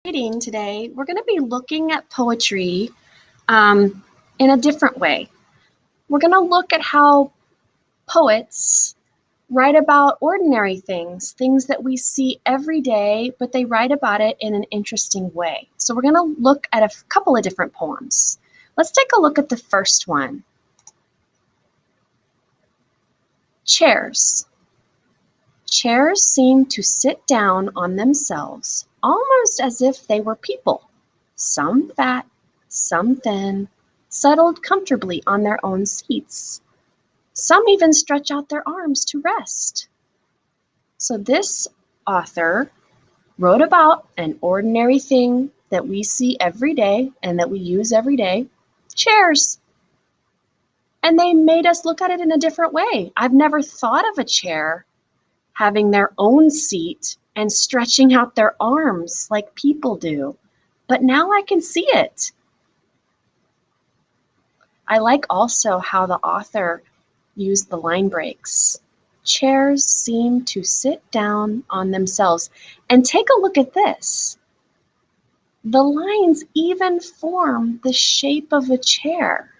Reading today, we're going to be looking at poetry in a different way. We're going to look at how poets write about ordinary things, things that we see every day, but they write about it in an interesting way. So we're going to look at a couple of different poems. Let's take a look at the first one. Chairs. Chairs seem to sit down on themselves, almost as if they were people, some fat, some thin, settled comfortably on their own seats. Some even stretch out their arms to rest. So this author wrote about an ordinary thing that we see every day and that we use every day, chairs. And they made us look at it in a different way. I've never thought of a chair having their own seat and stretching out their arms like people do. But now I can see it. I like also how the author used the line breaks. Chairs seem to sit down on themselves. And take a look at this. The lines even form the shape of a chair.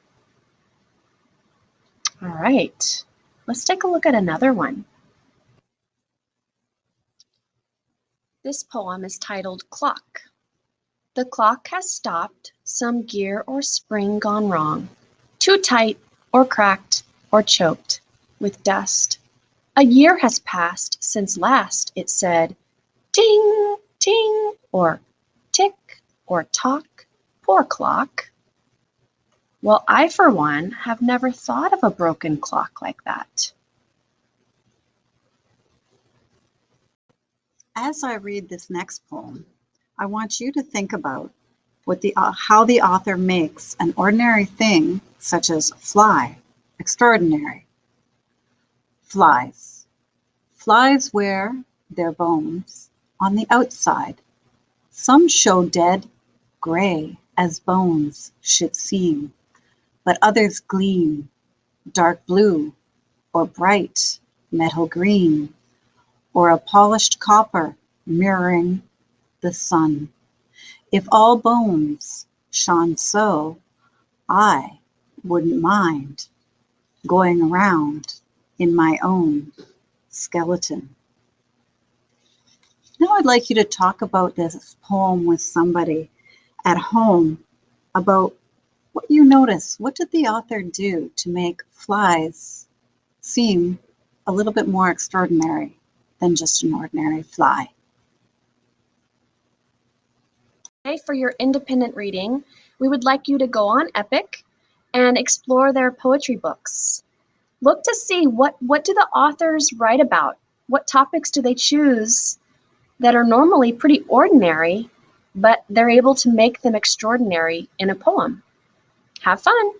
All right, let's take a look at another one. This poem is titled Clock. The clock has stopped, some gear or spring gone wrong, too tight or cracked or choked with dust. A year has passed since last it said, ting, ting, or tick or tock, poor clock. Well, I, for one, have never thought of a broken clock like that. As I read this next poem, I want you to think about how the author makes an ordinary thing, such as fly, extraordinary. Flies. Flies wear their bones on the outside. Some show dead, gray, as bones should seem, but others gleam, dark blue, or bright metal green, or a polished copper mirroring the sun. If all bones shone so, I wouldn't mind going around in my own skeleton. Now I'd like you to talk about this poem with somebody at home about what you notice. What did the author do to make flies seem a little bit more extraordinary than just an ordinary fly? Today, for your independent reading, we would like you to go on Epic and explore their poetry books. Look to see what do the authors write about? What topics do they choose that are normally pretty ordinary, but they're able to make them extraordinary in a poem? Have fun!